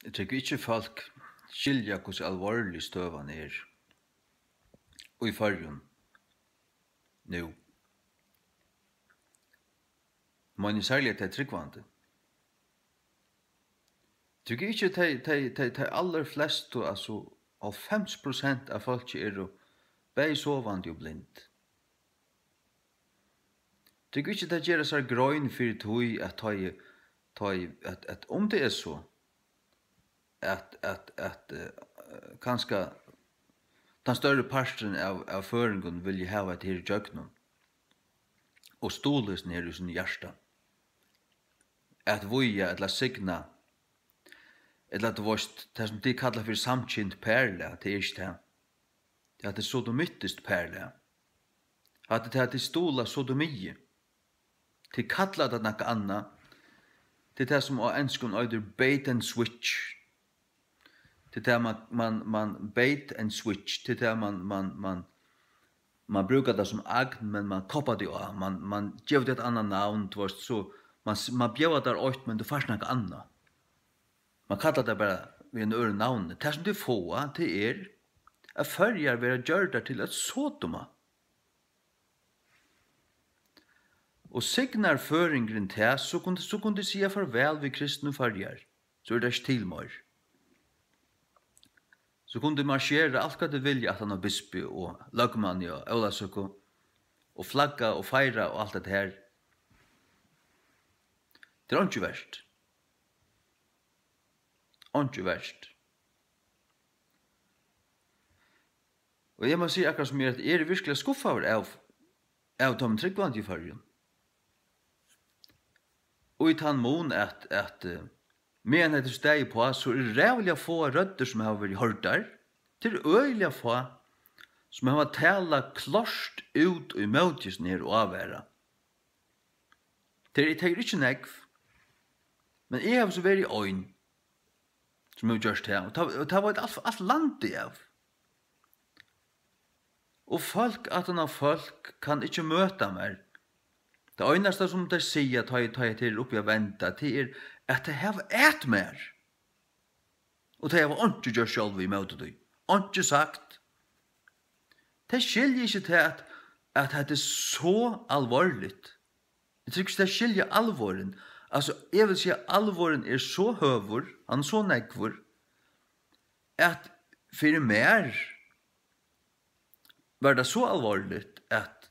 Jeg tykker ikke folk skilja hvordan alvorlig støvan og i fargen nu. Men særlig at det tryggvande. Tykker ikke de aller fleste, altså 50% av folk bei sovande og blind. Tykker ikke det gjør seg grøyn for tog at om det er så, at kanskje den større parten av føringen vil ha et her i jøknen, og stålesen her i sin hjärsta. At voja, eller signa, eller at vårt, det som de kallar for samkjent perle, det er ikke det. Det er det sodomyttist perle. At det er det stola sodomie. Det kallar det noe anna. Det er det som av enskun øyder bait and switch. Det er det man bait and switch. Det er det man brukar det som agn, men man koppar det av. Man gjør det et annet navn, så man bjør det åt, men det først noe annet. Man kallar det bare ved en øre navn. Det som det får, det er at førjar være gjør det til et sodoma. Og signar føringren til, så kunne de sige farvel ved kristne farger. Så er det ikke tilmør. Så kunne de marsjere alt hva de vilja at han har bispi og lagmann og Aulasøko og flagga og feira og alt det her. Det er ikke verst. Ikke verst. Og jeg må si akkurat som at jeg er virkelig skuffet av Tom Tryggvand i fargen. Og i tann mån at men etter steg på, så er det rævlig få rødder som har vært hørt der, til øyelig få som har tala klart ut og møtes ned og avværa. Det er ikke negv, men jeg har så vært i øyn, som har gjort det, og det var alt landet av. Og folk, at han av folk, kan ikke møte meg. Det eneste som de sier, ta jeg til oppi og vente, det er at det har et mer. Og det har ikke gjort selv i møte det. Ikke sagt. Det skiljer ikke til at det er så alvorligt. Jeg tror ikke det skiljer alvoren. Altså, jeg vil si at alvoren er så høver, han er så nekvor, at for mer var det så alvorligt at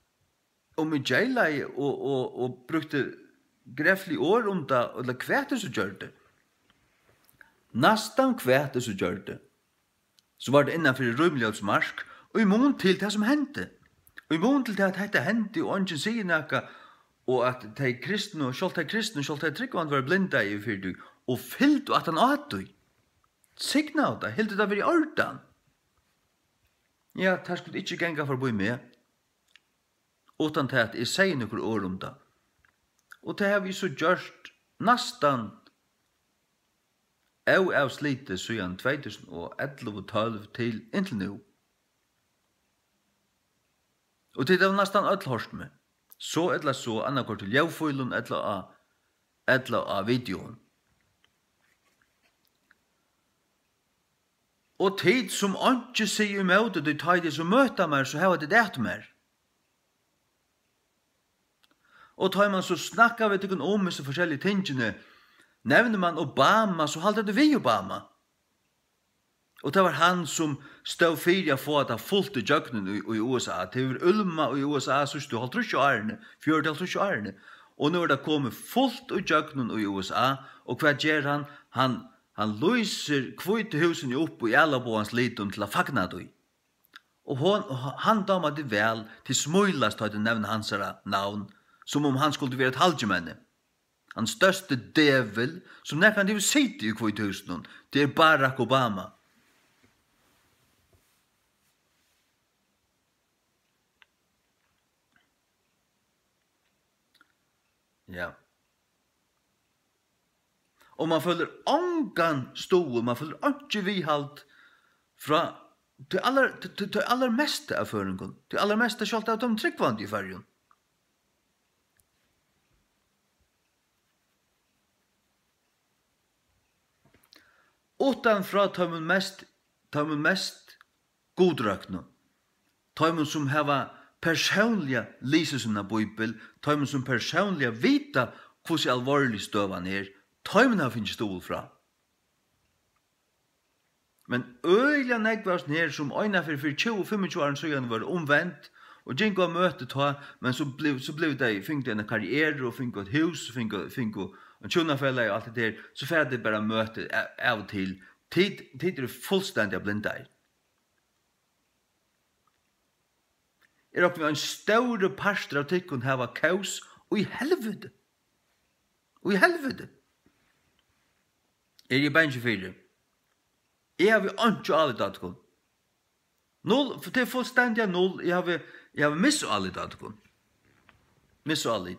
om jeg gjelder og brukte greflig år om det, eller kvæte så gjør det. Nastan kvæte så gjør det. Så var det innenfor rymlighetsmarsk, og i mån til det som hendte. Og i mån til det at dette hendte, og ikke sier noe, og at de kristne, og selv de tryggvand var blinda i fyrtug, og fyllt at han åt det. Signa av det, helt det var i ordan. Ja, det skulle ikke genga forbi med, utan til at jeg sier noen ord om det. Og det har vi så gjort nastan av slite siden 2011-12 til inntil nå. Og det var nastan alt hørst med. Så eller så, annakort til javføylen eller av videoen. Og tid som ikke sier imot det, tid som møter meg, så har det det mer. Og tar man så snakker vi til om disse forskjellige tingene, nevner man Obama, så halter det vi Obama. Og det var han som stod fyrir for at han fulgte jøgnen i USA. Det var Ulma i USA, så stod 50 årene, 40 årene. Og nå er det kommet fullt i jøgnen i USA, og hva gjør han? Han lyser kvite husen opp i alle på hans liten til å fagna det. Og han damer det vel til smøylast til å nevne hans navn, som om han skulle være et halvgjemenne. Han største devel, som nekker han sitte i kvite husen, det er Barack Obama. Ja. Og man føler ångan stål, man føler ikke vihalt fra det aller meste av føringen, det aller meste skjalt av de tryggvand i fargen. utan fra tar man mest godrakna. Tar man som hava personliga liselsen av Bibel, tar man som personliga vita hvordan alvorlig støvan tar man har finnes stål fra. Men øyla nekvast her som øyna for 20-25 år siden var omvendt, og gikk av møte ta, men så blev de, fikk en karriere, og fikk et hus, fikk en tjunafelle og alt det der, så fikk de bare møte av og til. Tid fullstendig blinda her. Vi en større parster av tikkun hava kaos, og i helvete. Og i helvete. Jeg bange fyrir. Jeg har ikke alle datkon. Null, for det er fullstendig null, jeg har missu alle datkon. Missu alle.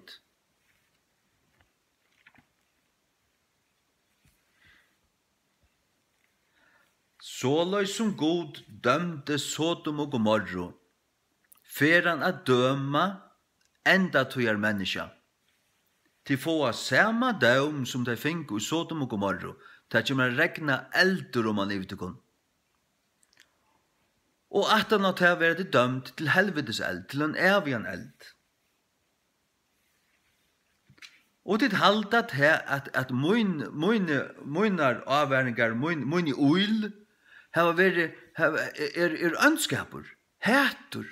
Såløy som god dømte Sodom og Gomorra, feran at døma enda tøyar menneska. Til få samma døm som de fink i Sodom og Gomorra, til at man regna eldur om man ivdekon. Og at han har til å være dømt til helvetes eld, til en evigan eld. Og til halda til at munar avværingar, muni uil, er ønskapur, hætur.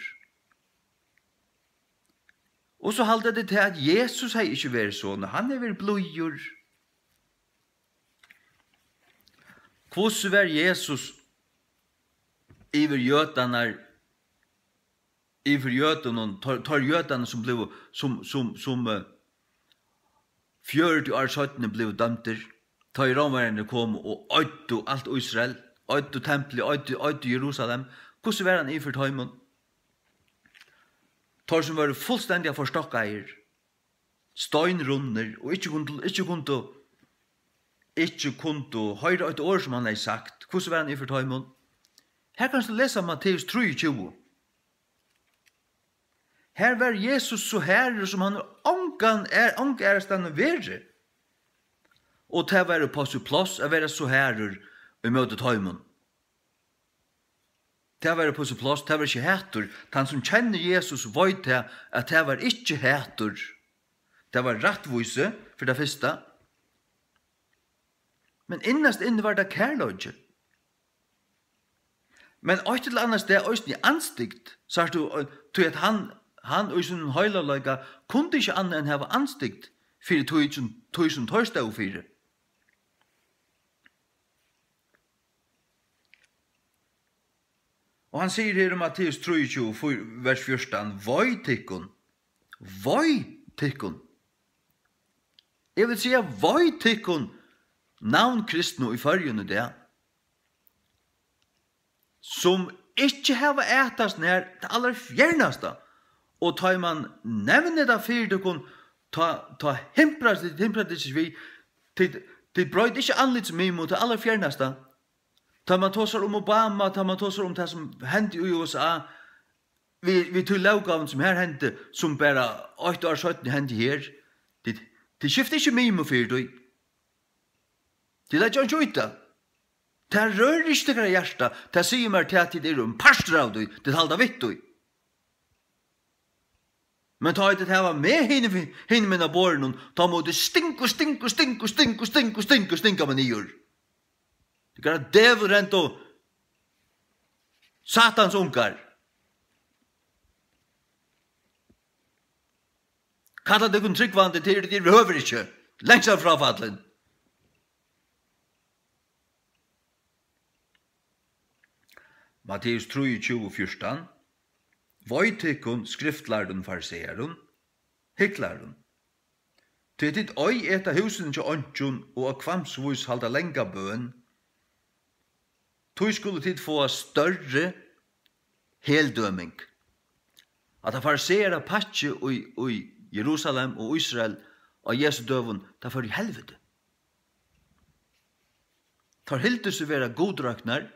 Og så halda det til at Jesus har ikke vært sånn, han er vært blodjur. Hvordan var Jesus iver jötanar, tar jötanar som blev, som 40 år søttene blev dømter, tar romerne kom og øyde alt Israel, øyde tempelet, øyde Jerusalem, hvordan var han iver tøymon? Tar som var fullstendig forstokkeier, støynrunner, og ikke kunde høyre et år som han har sagt. Hvordan var han iver tøymon? Her kan du lese Matteus 23. Her var Jesus så herre som han ångan er stannet verre. Og til å være på sin plass, å være så herre i møte tøymon. Til å være på sin plass, til å være ikke hætter. Han som kjenner Jesus vet til at det var ikke hætter. Det var rettvise for det første. Men innast inne var det kærløgje. Men også til annars det er også i anstikt, så du til at han og sin høylaløyga kunne ikke annet enn hava anstikt for tog som tørste og fire. Og han sier her i Matteus 23, vers 14, Voi tikkun. Jeg vil si voi tikkun, navn kristne i fargen det, som ikke hava ætast nær det aller fjernaste, og tar man nevne det fyrir dukkun, ta himpras det vi, til brøyd ikke anlitsmimo til aller fjernaste, tar man tåsar om Obama, tar man tåsar om det som hendte i USA, vi tog lovgaven som her hendte, som bare 8 år 17 hendte her, det skifter ikke mimo fyrir du. Det er ikke uta. Det rører ikke det hjärsta, det sier meg til at det er parster av du, det halda vitt du. Men ta det her med henne med båren, ta må det stinka med nyer. Det kan være djävulrent og satans unkar. Kalla det kun tryggvande til det behøver ikke, lengst av frafallen. Matteus 23:14. Voitekun skriftlærden fariseeren, hikklærden. Til ditt øy eta husen til åntjon og av kvamsvus halda lenga bøen, tog skulle tid få større heldøming. At han fariseera patje i Jerusalem og Israel og Jesu døven, det var i helvete. Tar hildes å være godraknar,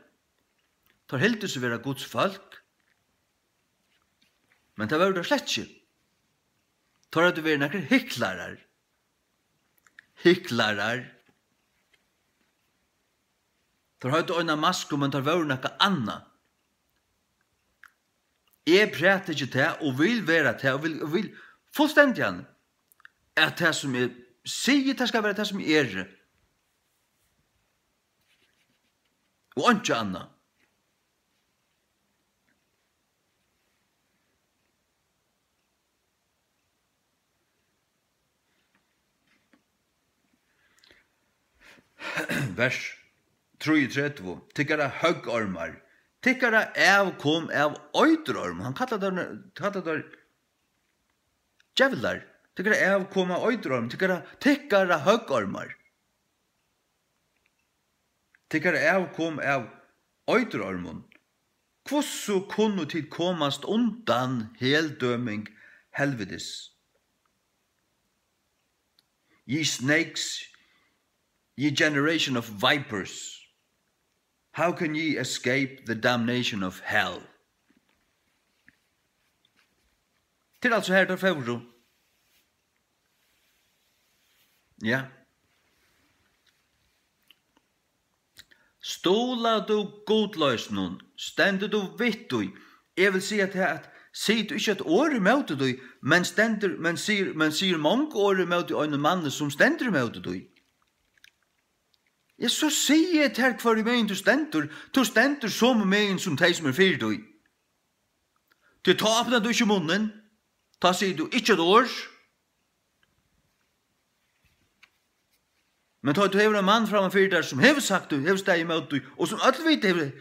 tar hildes å være Guds folk, men det var det slett ikke. Tar at det var noen hiklarer. tar høyde øyne maske, men tar vore noe annet. Jeg prater ikke til, og vil være til, og vil fullstendig an, at det som jeg sier, det skal være det som jeg er. Og ikke annet. Vers 33, tykkara høggormar, tykkara kom av øydrorm, han kallar det djevlar, tykkara kom av øydrorm, tykkara høggormar, tykkara kom av øydrormon, kvossu kunnu tid komast undan heldøming helvedes. Ye snakes, ye generation of vipers, how can ye escape the damnation of hell? Til altså her der fevro. Ja. Stola du godløsnun, stendur du vittui. Jeg vil si at sier du ikke et år i møte du, men sier mange år i møte en mann som stendur i møte du. Ja, så sier jeg til hver meien du stendur som meien som de som fyrir du. Til ta åpna du ikke munnen, ta sier du ikke et år, men ta du hever en mann fram fyrir der som hever sagt du, hever steg i møte du, og som ødvite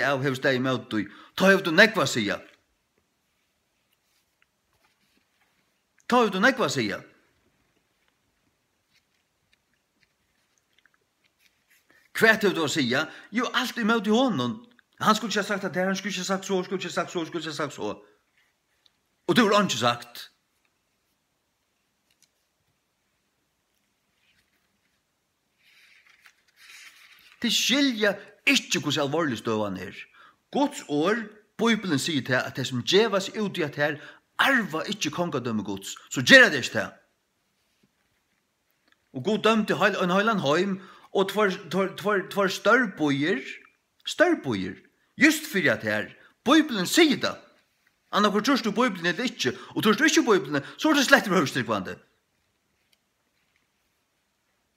av hever steg i møte du, ta hever du nekva sier. Ta hever du nekva sier. Kvært hever du å sier? Jo, alt i møte i hånden. Han skulle ikke ha sagt at det, han skulle ikke ha sagt så, skulle ikke ha sagt så. Og det var han ikke sagt. Det skiljer ikke hvordan alvorlig støvan er. Guds år, Bibelen sier til at det som djevas ut i at her, arva ikke kongadømme Guds, så gjør det ikke det. Og Gud dømte en heilan heim, og tvar størbøyer, just for at her, Bibelen sier det. Anna, hvor tror du Bibelen eller ikke, og tror du ikke Bibelen, så er det slett behøvstrykvande.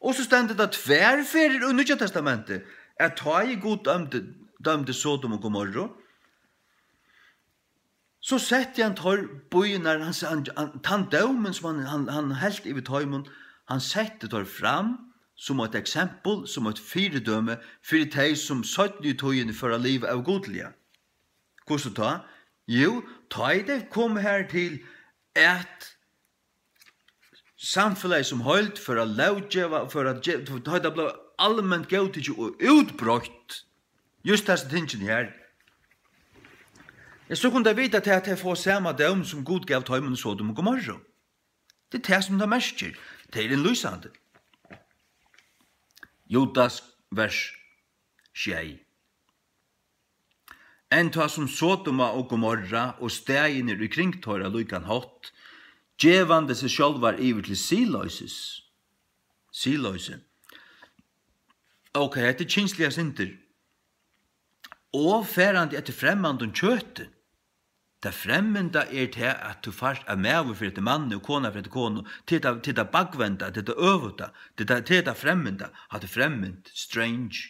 Og så stender det tverferier i Nya testamentet, at ta i god dømte Sodom og Gomorra, så setter han tar bøyene, han dømen som han helt i tøymon, han setter tar fram som et eksempel, som et fyrdøme, for de som satt i tøyene for å live av godlige. Hvordan ta? Jo, ta i det kom her til at samfunnet som holdt for å lovgjeva, for at det ble allment gautig og utbrøtt, just disse tingene her. Så kunne jeg vite at jeg får samme døm som Gud gav tøymen og Sodom og Gomorra. Det er det som det merker. Det er en lysande. Judas vers 6. En ta som Sodom og Gomorra og stegene i kringtøyra lykan hot, djevande seg sjálvar iver til siløyses. Siløyse. Ok, det er kynslige synder. Og ferandi etter fremmande kjøte. Det fremmende er til at du først er med for etter mann og kona for etter kona, til det bakvenda, til det øvda, til det fremmende, at det fremmende, strange.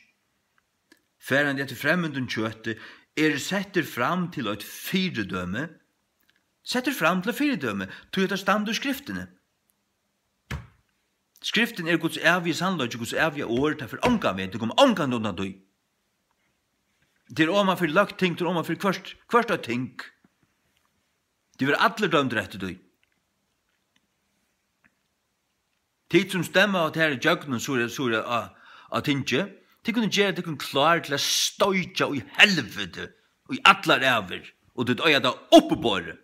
Ferandi etter fremmande kjøte er setter fram til et fyrdøme, setter fram til fyrdøme, til at det stander skriftene. Skriften er Guds evige sannløg, Guds evige år, derfor omgang vet, det kommer omgang unna du. Det er om man for lagt ting, det er om man for hvert av ting. Det vil alle dømt rett du. Tid som stemmer at her i jøgnen, så er det av tingje, de kunne gjøre det kunne klare til å støyja i helvete, og i atler over, og det er da oppe på det.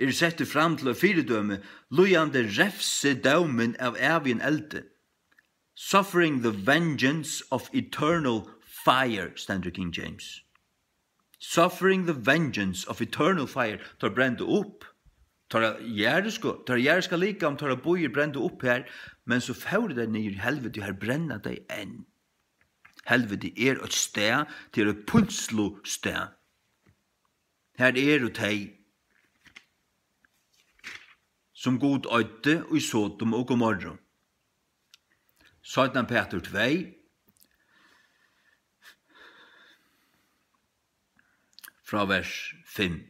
Er sett fram til å fyrdømme, lojande refse daumen av evig elde. Suffering the vengeance of eternal fire, stender King James. Suffering the vengeance of eternal fire, tar brende opp. Tar jæriska lika om tar bojer brände upp här, men så får det ner i helvete här bränna dig än. Helvete ett stä till ett punslo stä. Här det teg som god øyde og i Sodom og Gomorra. Satan Peter 2, fra vers 5.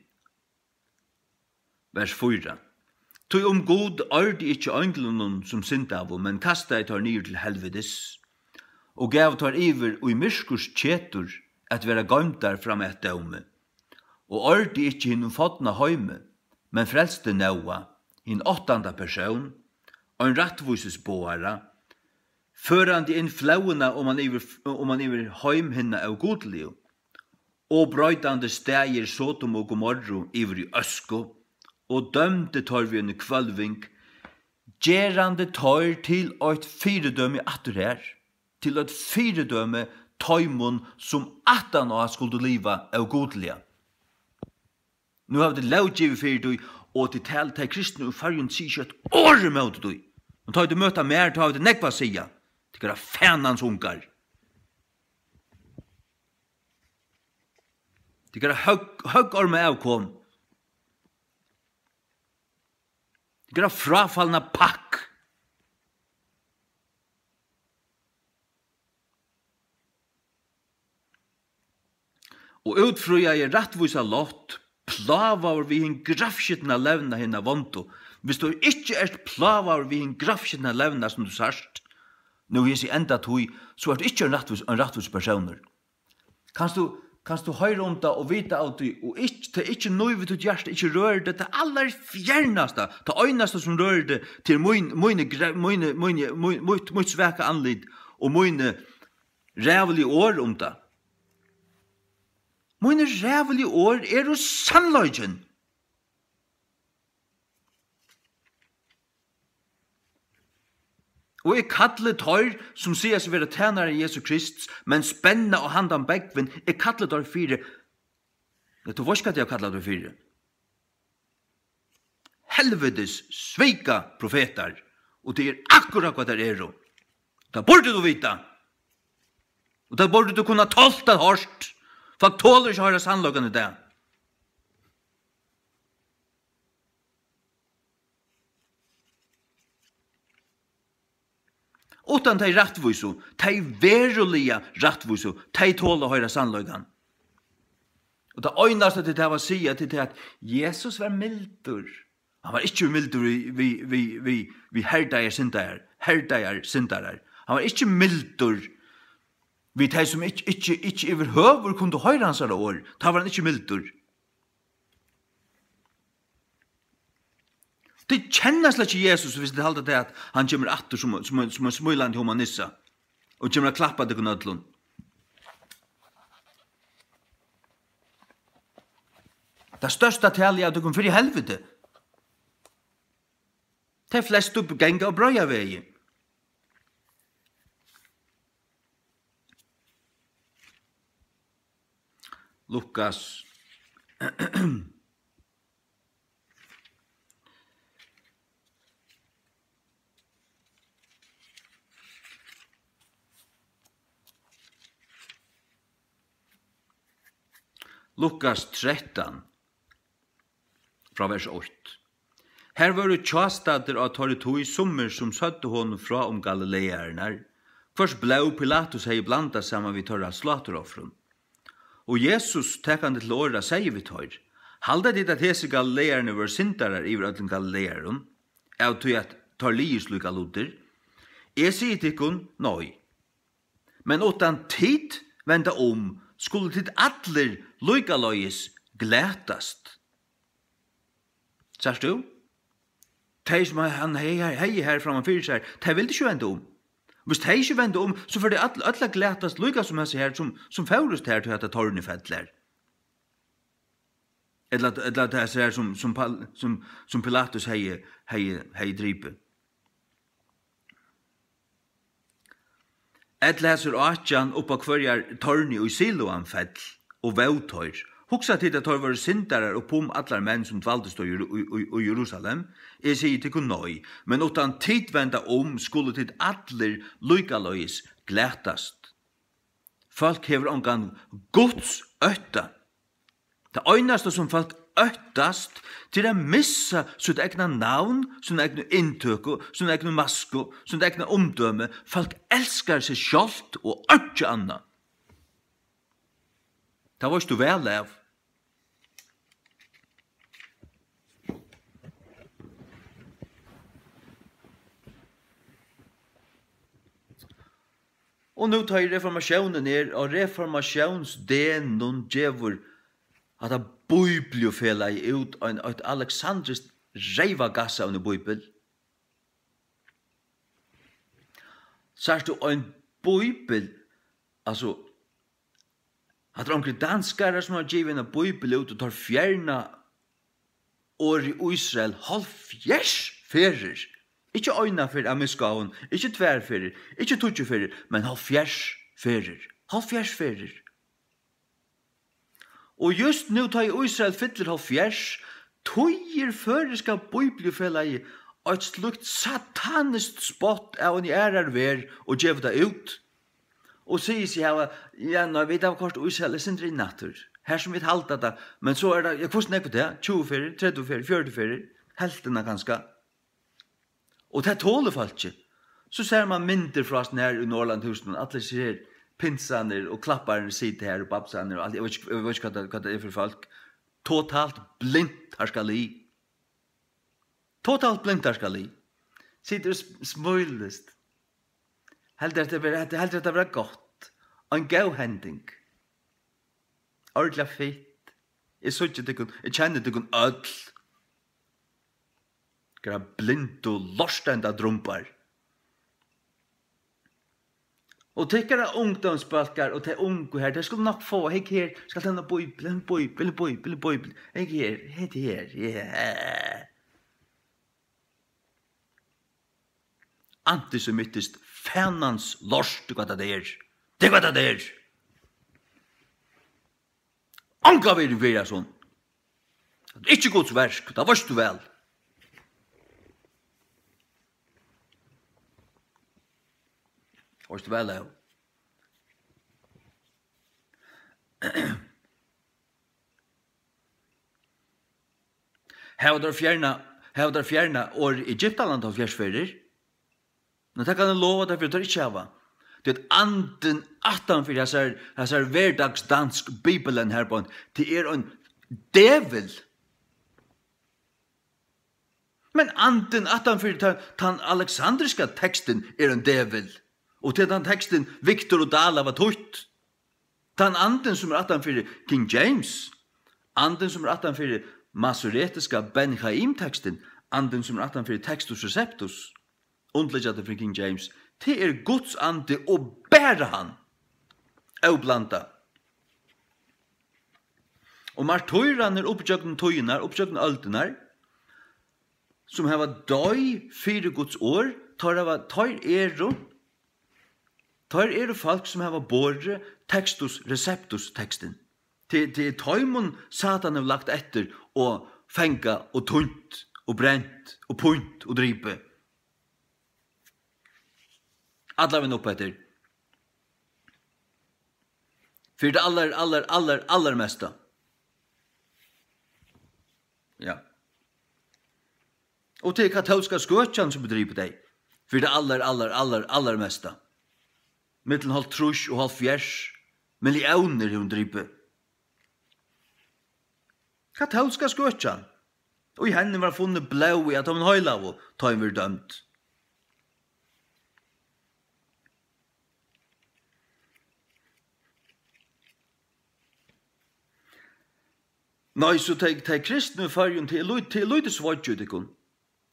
Vers 4. Tog god ørde ikke ønglen som synd av, men kastet tar ned til helvedes, og gav tar iver og i myskurs kjetur at være gøymtar fram et døme, og ørde ikke hinnom fotna høyme, men frelste Noa, en 8. person, og en rattvises boara, førande inn flauena om man iver høym hinna av godliv, og brøydande stægir Sodom og Gomorra iver i øsko, og dømte tar vi en kvalving, gerande tar til eit fyredømme atter her, til eit fyredømme tøymon som attan og skulle liva av godliga. Nu har vi det lovgivet fyrir du, og til tal til kristne og fargen sier ikke et år mot du. Og tar du møta mer, tar vi det nekva sia. Det er fænans ungar. Det er høgorme avkom. Det er frafallna pakk. Og utfrøya er rattvisa lott, plavar vi en grafskitna levna hinna vonto. Hvis du ikke plavar vi en grafskitna levna som du sarst, nu jeg sier enda tog, så er du ikke en rattvis personer. Kan du høyre om det og vite av det, og det er ikke noe vi til hjerte, ikke rører det, det aller fjernaste, det øynaste som rører det til mot sveka anlid, og mine rævelige år om det. Mine rævelige år er jo sannløgjen. Og jeg kallar tar som sier seg være tjenere i Jesu Krist, men spennende og handan begven, jeg kallar tar fire. Du vet ikke at jeg kallar tar fire. Helvetes sveika profeter, og det er akkurat hva det er. Det burde du vite. Og det burde du kunne tolta hårst, for jeg tåler ikke å høre sannløkene det. Utan de rattviso, de verulige rattviso, de tåler å høre sannløkene. Og det øynaste til det var å si til det at Jesus var mildur. Han var ikke mildur vi herdager syndare. Han var ikke mildur vi de som ikke overhøver kunne høre hans år. Da var han ikke mildur. Det kjenner slett ikke Jesus hvis det halter til at han kommer atter som en smøyland humanissa og kommer klappa det knødlund. Det største talet er at du kommer fyrir helvete. Det flest opp genga og brøya vei. Lukas Lukas 13 fra vers 8. Her var det tjastader av torretoi sommer som søtte honom fra om Galileerne. Først ble Pilatus hei blanda sammen vi torra slatoffren. Og Jesus, tekkande til åra, sier vi tar, halda dit at hese Galileerne var sintarar i vrødlen Galileeren, av tog at tar lius lukka luder. Jeg sier til ikon, nei. Men utan tid venda skulle tid atler lukka lois glætast. Sørst du? De som han hei her framfor seg, de vil ikke vende Hvis de ikke vender så får det alle glætast lukka som hese her, som førest her til at det tårne fettler. Eller det er her som Pilatus hei dripe. Et leser Atjan oppa hverjar tårne og Siloam fell, og vautøyr, Hugsa til at tar var sindarar og pum allar menn som dvaldist i Jerusalem. Jeg sier til kun nøy, men utan tidvenda skulle til allir lukaløys glætast. Folk hever ongan Guds øtta. Det øynaste som folk øttast til å missa sitt egna navn, sin egna inntøk, sin egna masko, sin egna omdøme. Folk elskar seg sjálft og ikke anna. Det var ikke du vel av. Og nå tar reformasjonen ned, og reformasjonsdenen djevor at det bibliofela ut et Alexandrist reivagassa under bibel. Sørst du en bibel, altså, at det er omkring danskere som har givet en bibel ut og tar fjerna år i Israel, halvfjers ferir. Ikke øyna fyrir amiskaun, ikke tverferir, ikke tutjeferir, men halvfjers ferir. Halvfjers ferir. Og just nu tar Israel fyller halvfjers, tøyer føreska bibliofellegi et slukt satanist spott av en ærar ver og gjev det ut. Og sier seg her, ja, nå vet jeg hvort Israel er sindri natur. Her som vi halta det, men så er det, ja, hvordan er det? 20 ferir, 30 ferir, 40 ferir, heltena ganske. Og det tåler folk ikke. Så ser man mindre fra oss her i Norrlandhusen, alle ser pinsaner og klapparene sitter her og babsaner og alt. Jeg vet ikke hva det er for folk. Totalt blindt her skal i. Totalt blindt her skal i. Sitter og smølest. Heldur at det var godt. En god hending. Ordentlig fint. Jeg så ikke det, jeg kjenner det kun ødel. Gra blind og lorstenda drumpar. Og tykkara ungdomsbalkar og til ungu her, det skulle nok få, hekk her, skal tenna bøybel, hekk her, yeah. Antisemitist fannans lorst, du hva det er. Det hva det er. Anka vil være sånn. Det er ikke Guds versk, det varst du vel. Varst du vel, ja. Hevdar fjerna år Egyptaland av fjersferir. Men det kan jeg lova det for det ikke hava. Det er anden 18 for jeg ser hverdagsdansk bibelen her på en. Det er en devil. Men anden 18 for den alexandriska teksten er en devil. Og til den teksten Victor og Dala var tøtt. Den anden som er 18 for King James. Anden som er 18 for masoretiska Ben Chaim-teksten. Anden som er 18 for Textus Receptus. Undleggjade fra King James. Det er Guds ande og bære han. Oblanda. Og martøyran er oppgjøkken tøynar, oppgjøkken altenar, som hava døy 4 Guds år, tar er folk som hava båre Textus Receptus teksten. Til tøymon Satan har lagt etter og fenga og tunt og brent og punt og dripe. Alla vinn opp etter. For det aller mesta. Ja. Og til katolska skøtjan som bedriver deg. For det aller mesta. Mittlen halv trus og halv fjers. Millioner hun driver. Katolska skøtjan. Og i henne var funnet blau i at hun høyla og ta hun var dømt. Nei, så teg kristne fargen til løyde svart ut ikon,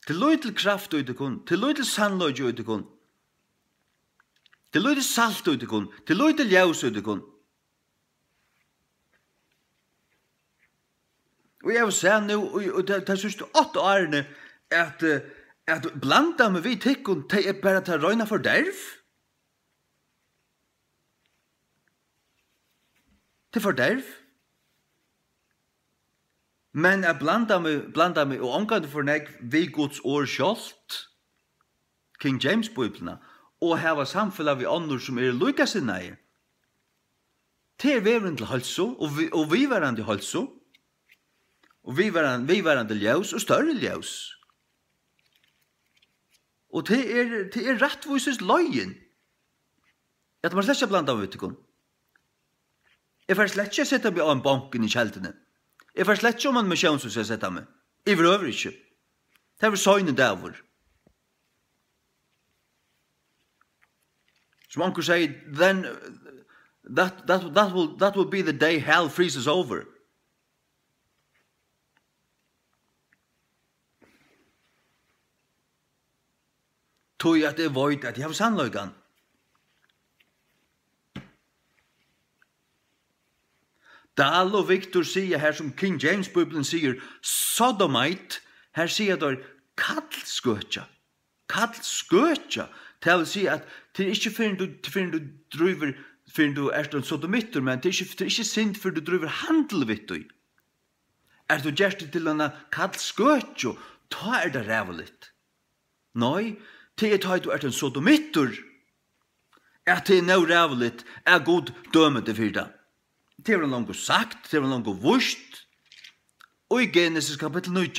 til løyde kraft ut ikon, til løyde sannløyde ut ikon, til løyde salt ut ikon, til løyde ljøs ut ikon. Og jeg vil se nå, og det synes du 8 årene, at blanda med vi tikkon, det er bare til røyna for derv. Det er for derv. Men jeg blanda meg, og omgående for nek vi Guds år sjålt, King James-bibelna, og heva samfunnet vi andre som lykasinneie. Til veren til halso, og vi verande halso, og vi verande ljøs, og større ljøs. Og det rettvises løyen. At man slett ikke blanda av utikon. Jeg får slett ikke sette meg av en banken i kjeltene. Jeg får slett ikke om en misjon som skal sette meg. Jeg vil øver ikke. Det er søgnet der. Som anker sier, then that will be the day hell freezes over. Tog at det var at jeg har sannløygan. Dahl og Victor sier her som King James-bibelen sier, sodomite, her sier det kallskøtja. Kallskøtja. Det vil si at det er ikke for du driver, for du er en sodomitter, men det er ikke sint for du driver handel vidt du. Er du gjerst til en kallskøtja, da er det rævligt. Nei, det er da du er en sodomitter, at det er nå rævligt, er god dømende for det. Det er langt sagt, det er langt vurst. Og i Genesis kapittel 9,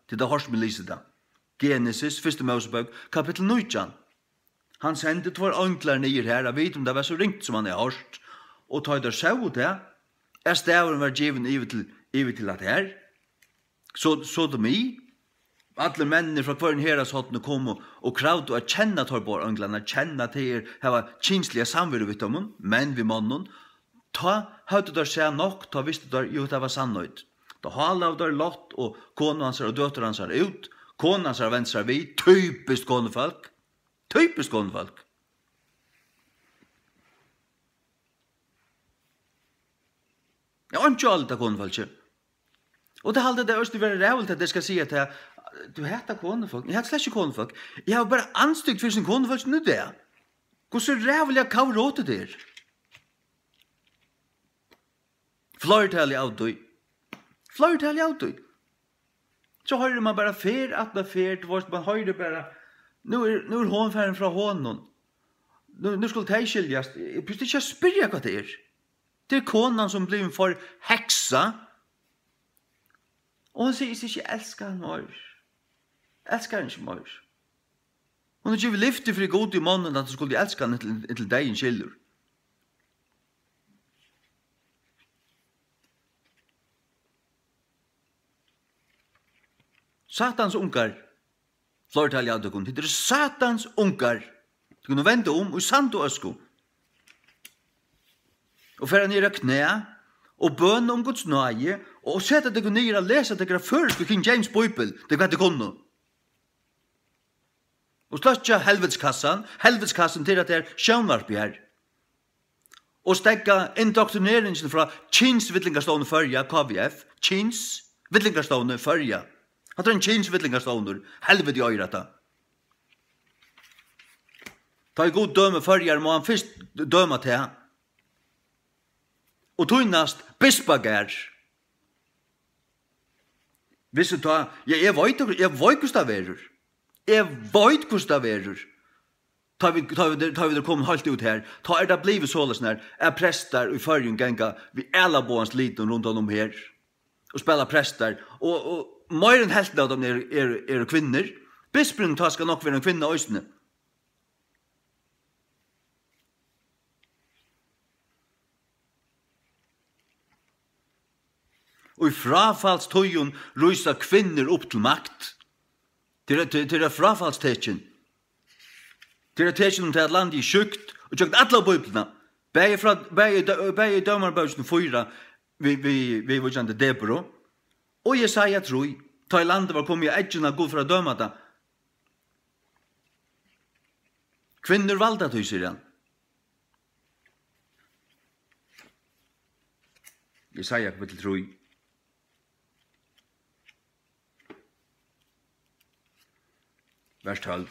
til det hørs med lyset da. Genesis, 1. Mosebok, kapittel 9. Han sendte tvær anklar nyer her, jeg vet om det var så ringt som han er hørt. Og ta det så ut det, er staveren var given ivet til at her. Så de i, alle mennene fra hver heras hattene kom og kravde å kjenne torbor anklarna, kjenne til her kinslige samvirre vidt om, menn vi mannen. Ta hørte der seg nok, ta visste der jo det var sannøyd. Da halv der lott og kone hans og døtter hans ut, kone hans vendt seg vi, typisk konefolk. Typisk konefolk. Ja, ikke alle det konefolk. Og det halde det også være rævligt at jeg skal si at du heter konefolk. Jeg heter slett ikke konefolk. Jeg har bare anstygt for sin konefolk nu det. Hvordan rævlig jeg kan råte det er? Flertallet av døy. Flertallet av døy. Så hører man bare fer, at man fer, man hører bare, nu er hånfæren fra hånden. Nu skulle det skiljas. Jeg plutselig ikke spyrja hva det er. Det er konan som blir for heksa. Og hun sier ikke, elsker han mer. Elsker han ikke mer. Hun har ikke lyftet for god i måneden at hun skulle elske han til deg en skilder. Satans ungar, flertall av dere, det er Satans ungar. Du kunne vente om og sant og øsko. Og færa nere knæ, og bøn om Guds nøye, og sette dere nere og lese dere først King James Bibel, det kan det kunne. Og sløtja helvetskassen til at det er sjønvarp i her. Og stegga indoktrineringen fra Kins Vittlingarstående førja, KVF, Kins Vittlingarstående førja. At det er en kjensvittlingarstånder, helvete i øyrata. Ta i god døme førjar, må han først døme til han. Og tunnast bispagær. Hvis du tar, jeg vet hvordan det verur. Jeg vet hvordan det verur. Ta vi det kommet halt ut her. Ta det blivet sålesen her. Jeg prester i førjen genga vi alla boans liten rundt om her. Og spela prester. Og mer enn helten av dem er kvinner. Bisperen skal nok være en kvinne av østene. Og i frafallstøyen ryser kvinner opp til makt. Til frafallstekjen. Til tekjen til at landet er sjukt, og tjøkt alle bøyblene. Begge dømarbøysene 4, vi var kjent Debro. Og Jesaja tror, ta i landet var kommet i edgen av god fra døma da. Kvinner valgte at sier han. Jesaja kapitel 3. Vers 12.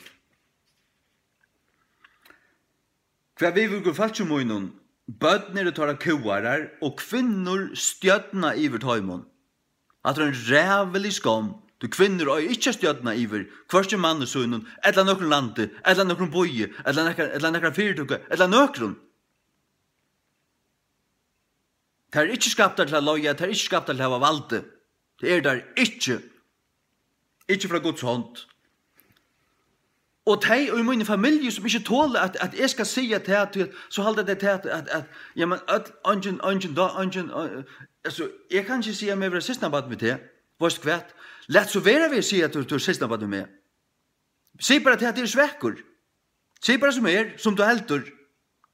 Hva vi vil gå falt som munnen, bødner tar av kuarer, og kvinner stjøtna iver tøymon. At en rævelig skam, du kvinner og ikke stjøtna iver, hverste mann og sønnen, eller nokron lande, eller nokron boie, eller nokron fyrtukke, eller nokron. Det er ikke skapta til å loja, det er ikke skapta til å ha valde. Det er der ikke. Ikke fra Guds hånd. Og de og mine familie som ikke tåler at jeg skal si til, så halder det til at ja, men altså, jeg kan ikke si at jeg vil sistnabad med det. Vårt kvært. Lett så være vi si at du sistnabad med. Si bare til at det er svekker. Si bare som du helter.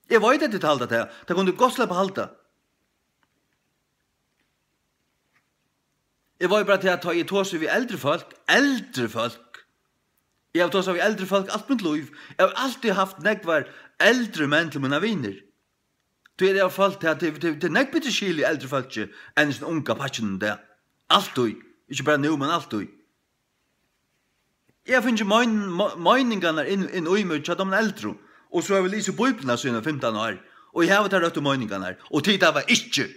Jeg vet ikke til halda til. Det kan du godt slippe halda. Jeg var bare til at jeg tog seg vi eldre folk. Jeg har tog seg vi eldre folk alt mitt liv. Jeg har alltid haft negvar eldre menn til mine viner. Du er det jeg har falt til at det er negbitte skil i eldre folk enn sin unga patchen der. Alltid. Ikke bare nu, men alltid. Jeg finner meningarna inn og imøy til de eldre. Og så har vi lyst i Bibelen siden 15 år. Og jeg har tatt rødt meningarna. Og tid det var ikke.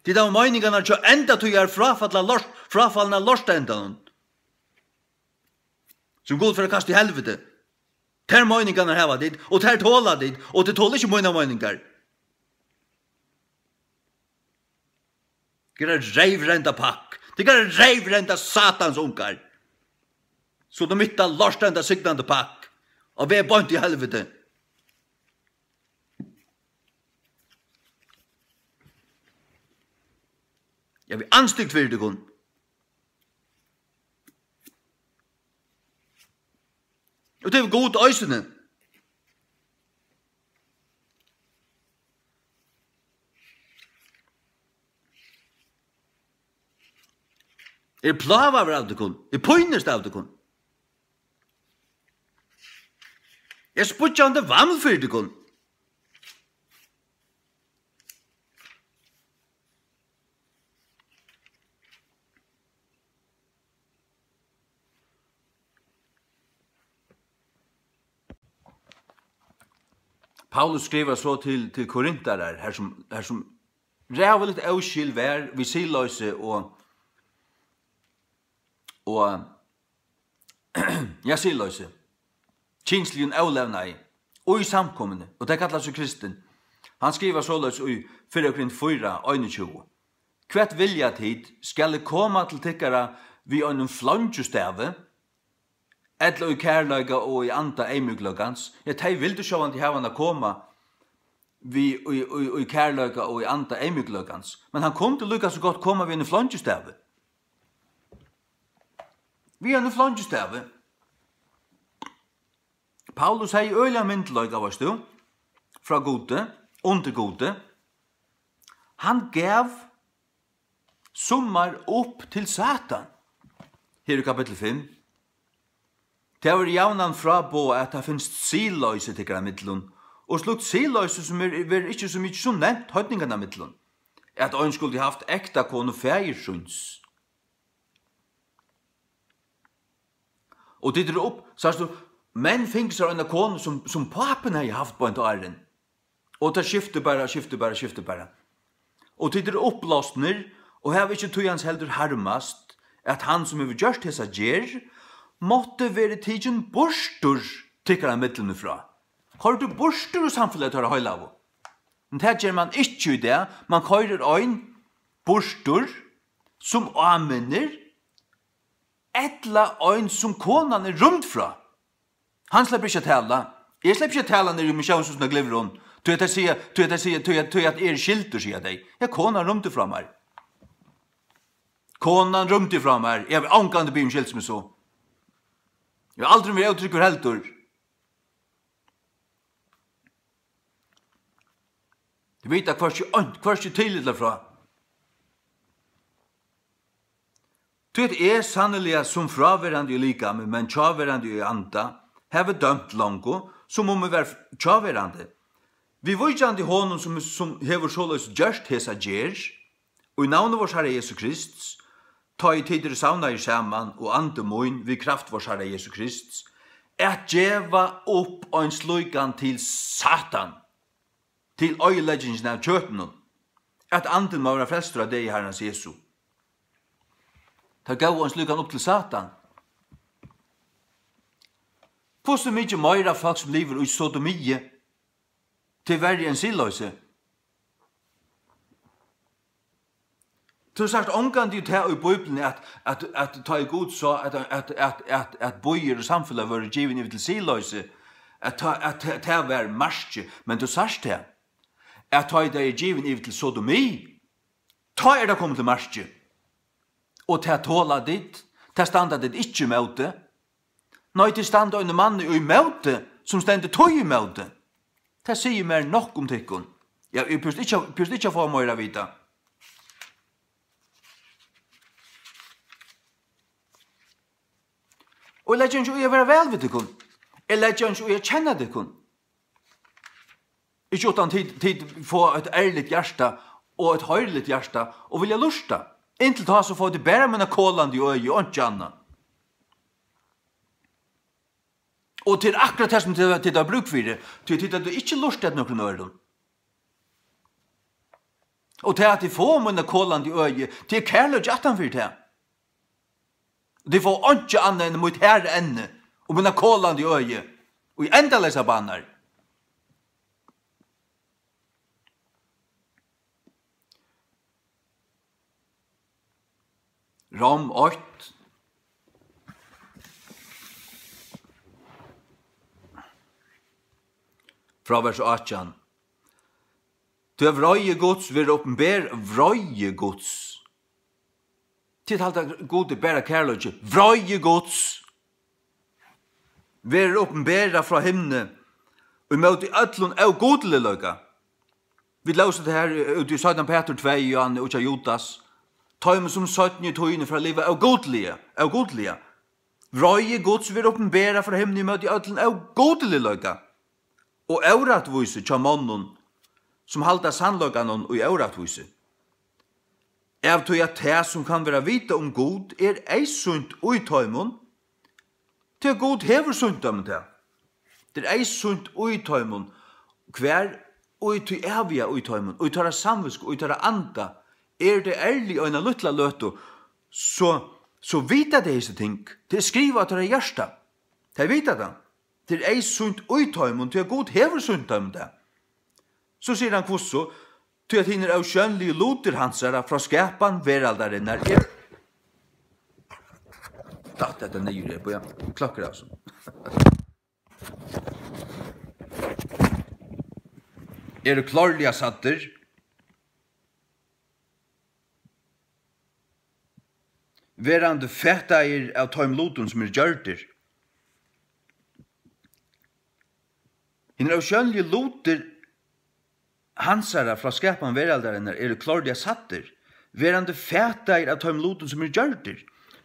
Det var meningarna til enda til jeg frafallna lorst enda noen. Som god for å kaste i helvete. Ter meningarna heva dit, og ter tåla dit, og det tåler ikke mine meningar. Det er reivrenda pakk. Det er reivrenda satans unkar. Så de mitta lorst enda signande pakk. Og vi er bant i helvete. Jeg vil anstygt for det kun. Og det er god øysene. Plavar av det kun. Pøynest av det kun. Spudjande vammel for det kun. Paulus skriver så til korintare her som rævelig avskil vær vi siløse og ja, siløse kinsligen avlevnei og i samkommende, og det kallar seg kristen. Han skriver såleis i 4:4-21. Hvert vilja tid skal koma til tykkara vi en flangjustave, etla i kærløyga og i anda eimuglaugans. Ja, tei vil du sjåan til hevan a koma vi i kærløyga og i anda eimuglaugans. Men han kom til lukka så godt koma vi en flangjustave. Vi en flangjustave. Paulus hei øyla myndløyga, varst du, fra gode, under gode. Han gav sommar opp til Satan. Her i kapittel 5. Det var javnan fra på at det finnes siløyse til grad middelun, og slukt siløyse som ikke så mye som nevnt høytningarna middelun. At øyn skulle haft ekta kone fægersunds. Og det er opp, sagst du, menn finnes seg en kone som papen har haft på en åren. Og det skifter bare. Og det er opplåsner, og her vil ikke tøyans heldur harmast, at han som har gjort hessa gjer, måtte være tidsen borstur tykkara middelene fra. Har du borstur i samfunnet til å høyla av? Men det gjør man ikke i det. Man køyrer øyn borstur som anmenner etla øyn som konan er rumt fra. Han slipper ikke tala. Jeg slipper ikke tala når jeg misjøen som glever hun. Tøy at jeg skilter, sier deg. Ja, konan rumte fra meg. Konan rumte fra meg. Jeg vil angkande byen skilt som så. Jeg har aldri vært uttrykker helter. Du vet at hva er ikke tidlig fra. Det er sannelig som fraverande i lika, men tjaverande i anda, har dømt langt, som om vi var tjaverande. Vi vujjande honom som hever såleis gjørst hesa gjer, og i navnet vårs Herre Jesus Krist, ta i tider sauna i saman og andemoin vi kraft vårs Herre Jesus Krist, at djeva opp ein slugan til Satan, til øyeleggendsen av kjøtenen, at anden må være frelstra deg i Herrens Jesu. Ta gav oss lyckan upp till Satan. Hur så mycket meira folk som lever i sodomie till värre än sillöse? Du har sagt omgående ju här i Bibeln att ta i god så att bojer och samfällar var given i till sillöse att ta var marsche, men du sagt det att ta i det given i till sodomi ta det kom till marsche och ta tåla dit ta standa dit inte möte nej till standa en man i möte som ständer tog i möte ta säger mer nog om tyckon jag pust inte få mer vita. Og jeg lærer ikke å være vel ved dere. Jeg lærer ikke å kjenne dere. Ikke utan tid få et ærligt hjerte og et høyligt hjerte og vilja lusta. Inntil ta så får det bare mine kålande i øye og ikke annet. Og til akkurat det som til det bruk for det, til at du ikke lusta noen øren. Og til at de får mine kålande i øye, til kærlig ikke at han for det. De får ikke annet enn mot herre ende, og mine kålande i øye, og i enda lesa banner. Rom 8. Fra vers 18. Til vrøye gods vil åpenbær vrøye gods. Til halta gode bæra kærløgje. Vrøye gods vil åpenbæra fra himne og møte øtlun av godelig løyga. Vi løser det her ut i 17 Peter 2 og utja Judas. Tøyme som 17 i tøyne fra livet av godlige. Vrøye gods vil åpenbæra fra himne og møte øtlun av godelig løyga. Og euratvise tja mannen som halda sannløygan og i euratvise. Av tog at det som kan være vite om god ei sunt ui tøymon, til god hever sunt om det. Det ei sunt ui tøymon, hver ui tøy evige ui tøymon, ui tøra samvisk, ui tøra anda, det ærlig og en luttla løto, så vita det disse ting, til skriva tøra hjärsta, til vita det. Det ei sunt ui tøymon, til god hever sunt om det. Så sier han kvosso, til at hinner av skjønlige loter hansara fra skapan veraldarinnar Datt etter nye på, ja. Klokker altså. Du klarlige satter? Verande fætteir av tøym loten som gjørter. Hinner av skjønlige loter hansara fra skapan veraldarinnar klarlige satter, verande fætteir av tøym loten som gjørter.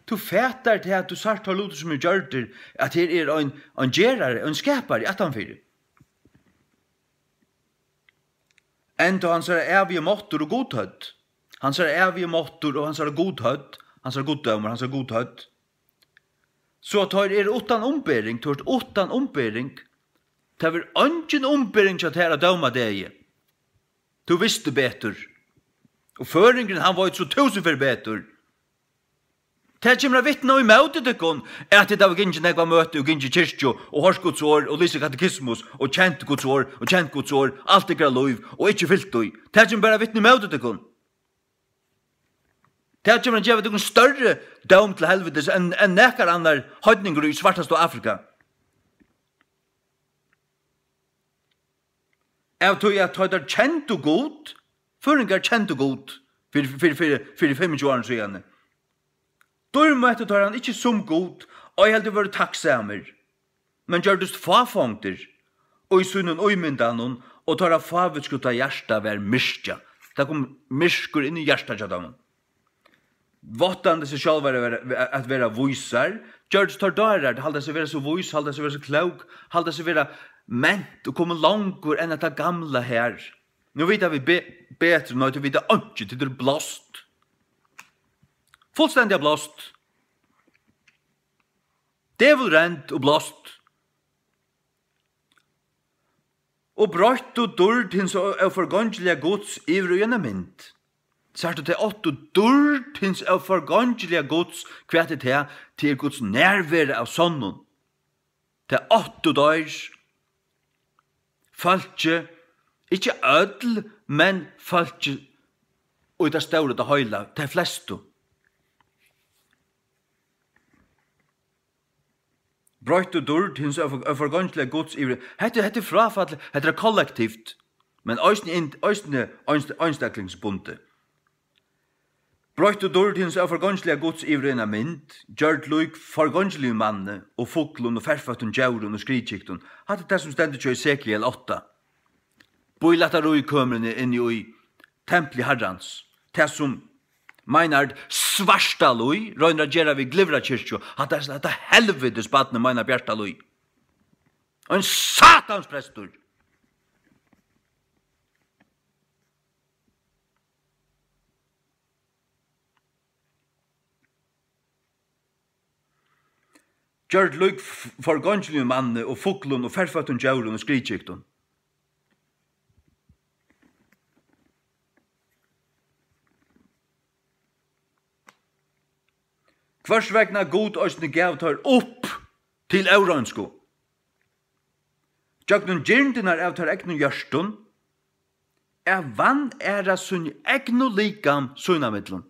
Du fættar til at du sagt har loter som gjørter, at her en gerare, en skapare i attanfyrir. Enda hans evige måttor og godhødd. Hans evige måttor og hans godhødd. Hans goddømmer, hans godhødd. Så tar utan ombering, utan ombering, det er ingen ombering til at døma deg. Du visste betur. Og føringen han var så 1000 for betur. Det kommer vittna i møte dykkon, at det var ikke nekva møte og ikke kyrkjo, og hors Guds år, og lyse katekismus, og kjent Guds år, alt er lov, og ikke fyllt døy. Det kommer bare vittna i møte dykkon. Det kommer gjeva dykkon større døm til helvetes enn nekar annar høydninger i svartast og Afrika. Jeg tror at det er kjent og god, føringar kjent og god, for 25 år siden. Dørmøte tar han ikke som god, og jeg heldig var takksamer, men gjør det fafongter, og i sunnen og i myndanen, og tar av favetskuta hjärsta vær myrkja. Det kom myrskur inn i hjärsta tjadamen. Vottande seg selv at være voisar, gjør det tar dører, halda seg være så vois, halda seg være så klaug, halda seg være ment og komme langur enn det gamla her. Nå vet vi betre, nå vet vi ikke til det blåst. Fullstendig blåst. Devilrent og blåst. Og brøtt og dård hins og forgåndslige gods i vrøyene mynd. Sagt det åtto durt hins av forgångeliga gods kvætet her til Guds nærvære av sonnen. Det åtto dags falske, ikke ødel, men falske og det store det høyla, det fleste. Brøyt og durt hins av forgångeliga gods ivre. Hette frafall, hette er kollektivt, men øysne einstaklingsbundet. Brøyt og dårlig hins av forgångslige gods ivreina mynd, gjørt luik forgångslige manne, og foklun og ferfattun djaurun og skrikjiktun, hatt det som stendet jo i Esekiel 8. Boilatar ui kømrene inn i templi herrans, det som meinar svarsta lui, røynar gjerra vi glivra kyrkjo, hatt det helvetes badne meinar bjarta lui. Og en satans prestur. Gjørt lyk forgångslige manne og foklun og ferfattun djaurun og skrikjiktun. Hvers vegna god òsne gav tar opp til eurønsko. Jøgnun gyrndinar av tar egnu hjørstun, vann sunn egnu likam sunnamidlun.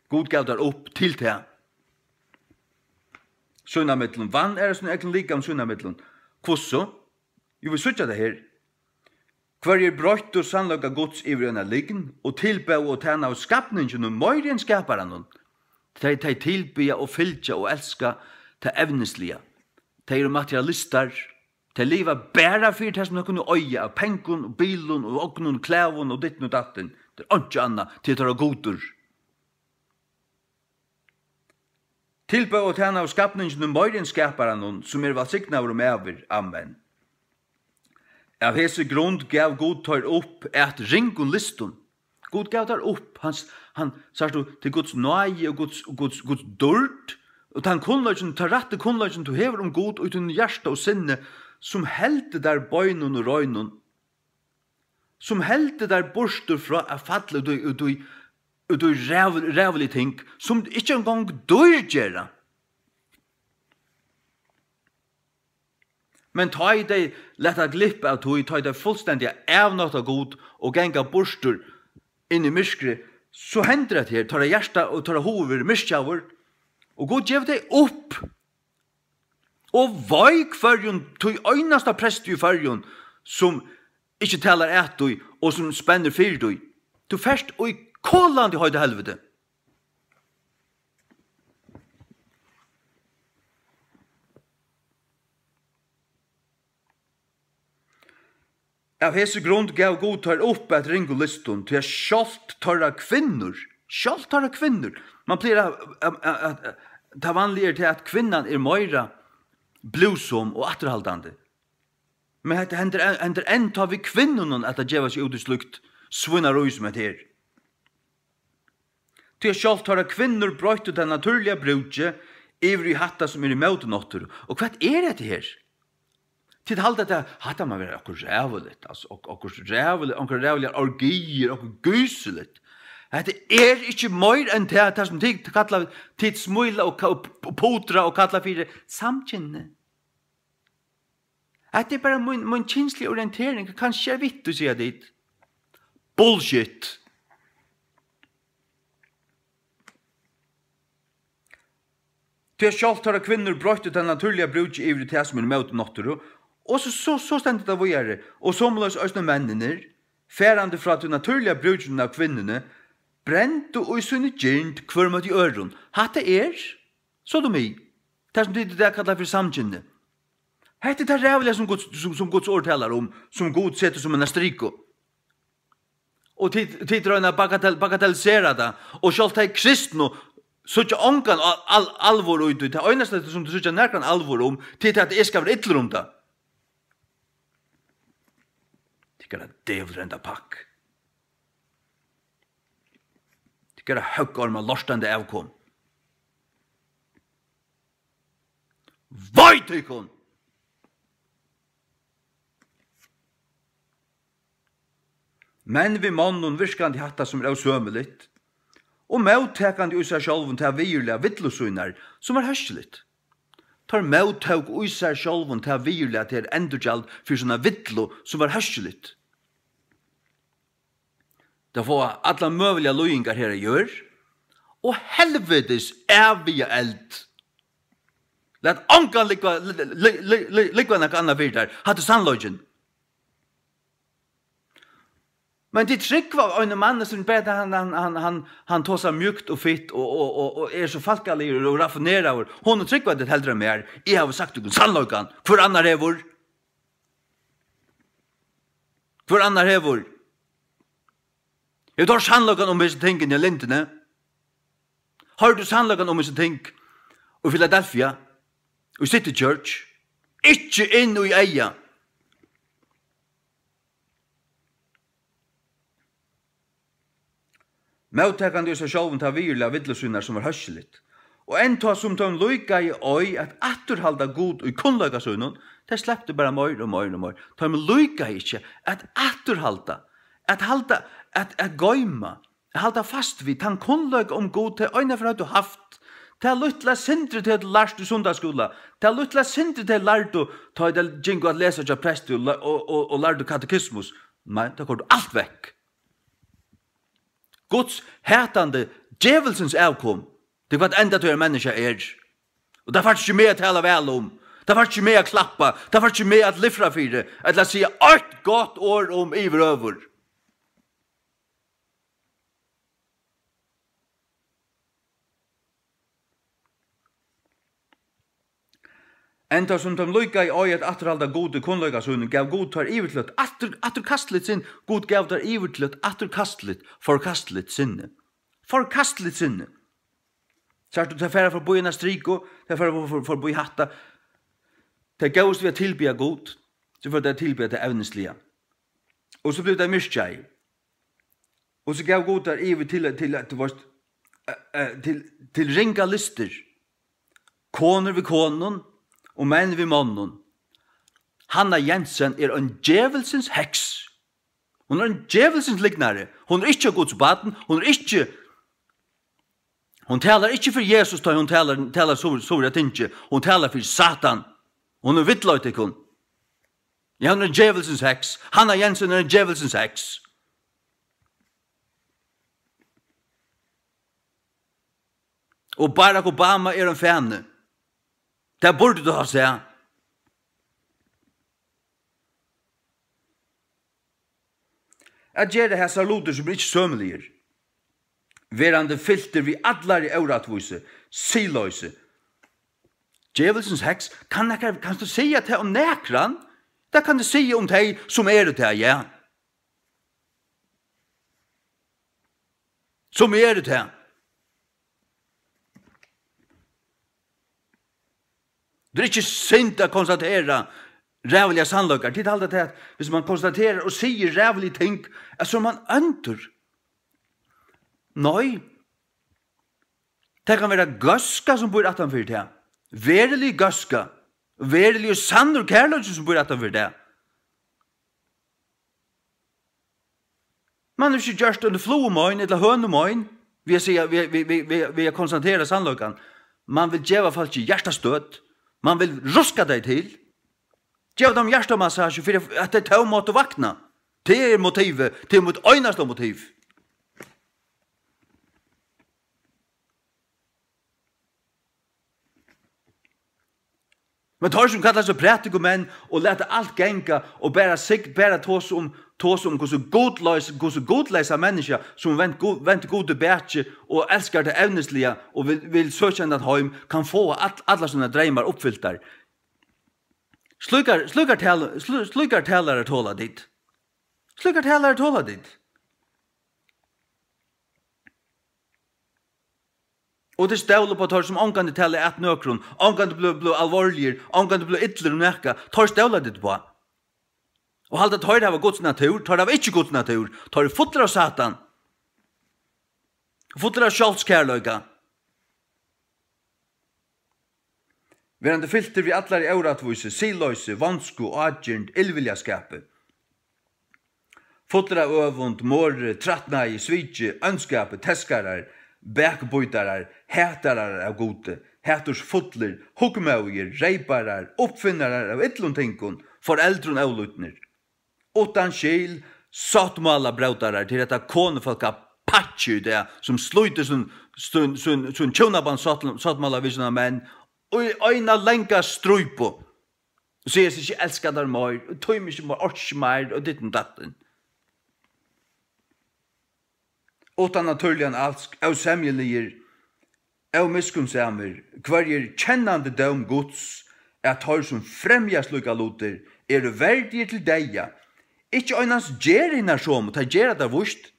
God gav tar opp til det. Sunnamidlun. Vann sunn egnu likam sunnamidlun. Kvosso? Jo, vi sutja det her. Hver brøtt og sannløka gods ivrena liggen, og tilbæv og tæna av skapningen og møyren skaparan. De tilbya og fylgja og elska de evneslige. De materialistar. De liva bæra fyrir det som de kunne øye av pengun og bilun og ognun og klævun og ditten og datten. Det ikke anna til å ta godur. Tilbø og tæna av skapningen og møyren skaparan som valsigna av over. Amen. Av hese grund gav God tar opp et ringun listun. God gav tar opp, han sagt til Guds nøye og Guds dørt, og han kunnløgjen, tar rette kunnløgjen du hever God ut i hjärsta og sinne, som helte der bøynun og røynun, som helte der borstur fra a falle og du rævlig ting, som ikke engang dør gjerra. Men ta i deg letta glipp av tog, ta i deg fullstendig avnåta god og genga borstur inn i myskri, så hender det her, tar det hjärsta og tar det hover myskjavur, og god gjev deg opp. Og vaik fyrjun, tog øynasta prest i fyrjun, som ikke talar et dui, og som spenner fyrir dui. Du fyrst og i kåland i høyde helvete. Av hese grund gav god tar opp et ringolistun til sjalt tarra kvinnor. Sjalt tarra kvinnor. Man blir ta vanlig til at kvinnan møyra blusom og atterhaldande. Men det hender enn tar vi kvinnon at det gjeva seg ut i slukt svunna roi som her. Til sjalt tarra kvinnor brøyte den naturliga brudje ivrig hatta som i møtenåttur. Og hva det her? Tid halda det hatta man vera okkur rævuligt, altså okkur rævuligt orgier, okkur gysuligt. Det ikke mer enn det som tid kalla tid smula og potra og kalla fyrir samkynne. Det bare min kynslig orientering, kanskje vitt du sier dit. Bullshit. Til sjálft har kvinnor brøyt den naturliga brudje ivrig til som møte notturu, og så stendet det vågjere, og somløs østne mennene, færande fra til naturliga brudjen av kvinnene, brent og sunne gynt kvar mot i øron. Hatt det sodomi, det som det kallar for samkynne. Hette det rævlig som Guds ord talar om, som Gud setter som en astriko. Og tid røyna bagatellisera det, og sjálft det kristno, så ikke ångan alvor ut, det øyneste som du ikke nærkan alvor om, til at det skal være ytler om det. Det er djevlrenda pakk. Det er høgorma lorstande avkom. Vai tykon! Men vi mannen virkande hatta som sømelitt, og mottakande i seg sjálvun til virliga vittlosynar som hørsligt. Tar mottak i seg sjálvun til virliga til endurgjald for sånne vittlo som hørsligt. Det får alla möjliga löjningar här gör, och helvetes evige eld. Lät ankan likva något annat vid där, hade sannlöjden. Men det tryckva en man som bättre han tar sig mjukt och fitt och är så falkalig och raffinerad. Hon tryckva det hellre mer. Jag har sagt du sannlöjden. För annar hevor. För annar hevor. Jag tar sannlöjden om vissa ting i lintene. Har du sannlöjden om vissa ting i Philadelphia? I City Church? Ikke inn i eia. Mottakande i seg sjálvun ta virliga vittlesynar som hørsligt. Og enta som tån loika i oi at atturhalda god og kunnløyga sønnen, det slepte bara møyre og møyre og møyre. Ta med loika ikkje at atturhalda, at goima, at halda fast vid tan kunnløyga om god til øyne for at du haft, til luttla sindri til lærst i sundagsskola, til luttla sindri til lærdu, ta i det jingo at lesa til presti og lærdu katekismus. Men da går du alt vekk. Guds hätande djävulsens avkom. Det var ända till människa Och det var inte med att tala väl om. Det var inte med att klappa. Det var inte med att lyfta för det. Att säga ett gott ord om iveröver. Enda som de lycka i ögat atterhalda gode kunnlöjgasunnen gav god tar ivertlött atterkastligt sin, god gav tar ivertlött atterkastligt forkastligt sinne. Forkastligt sinne. Sart du tar färra för bojina striko, tar färra för boj hatta. Det gavs vi att tillbya god, så för det tillbya det evnesliga. Och så blev det myskjaj. Och så gav god tar iver till ringa lister. Koner vid konon, og menn vi mannen. Hanna Jensen en djevelsens heks. Hon en djevelsens lignare. Hon ikke Guds baden. Hon talar ikke for Jesus, da hon talar så tinge. Hon talar for Satan. Hon vittløytikon. Ja, hon en djevelsens heks. Hanna Jensen en djevelsens heks. Og Barack Obama en fane. Det burde du ha sett. At gjøre det her saluter som ikke sømmeligere. Verande filter vi allar i euratvise, siløyse. Djevelsens heks, kan du sige til om nekran? Det kan du sige om deg som det til, ja. Som det til. Det ikke synd å konstatere rævlige sannløkker. Det alltid til at hvis man konstaterer og sier rævlige ting, så man ønter. Nei. Det kan være gøska som bor attenfor det. Verelig gøska. Verelig og sann og kærløse som bor attenfor det. Man har ikke gjort under flomøyn eller hønemøyn ved å konstatere sannløkken. Man vil gjøre fall ikke hjertestøt. Man vill ruska dig till. Gjev dem hjärtamassage för att det tar mot att vakna. Det är motivet. Det är mot öjnaste motiv. Men tar som kallar sig prätikomän och låta allt gänga och bara tås om hur godläsa människa som vänt gode bärtje och älskar det ävnesliga och vill söka att hem kan få alla såna drömmar uppfyllda. Slukar talare tåla dit. Slukar talare tåla dit. Og det stål på tar som ångande taler et nøkron, ångande blir alvorligere, ångande blir ytler og nekka, tar stål det på. Og halda tar det av Guds natur, tar det av ikke Guds natur, tar det fotler av Satan, fotler av kjølskærløyga. Verande filter vi atlar i euratvise, siløyse, vansko, adgjent, illviljaskapet. Fotler av øvund, måre, trattnai, svitje, ønskapet, teskarar, bekbøytarar, hætarar av gode, hæturs fotler, hukmauger, reiparar, oppfinnarar av ytluntinkun, foreldrun avlutner. Utan skil, sattmala brautarar til detta konefolka patcher der, som sluiter sun tjonaban sattmala visna menn, og øyna lenka struipo. Så jeg ikke elskar der mer, og tøym ikke mer, orsk mer, og ditten datten. Utan naturligan av semjeliger, av miskunnsamer, hverjer kjennande døm Guds, at har som fremjas lukka luter, verdige til deia, ikke øynans gjer hinna som, ta gjerra der vust,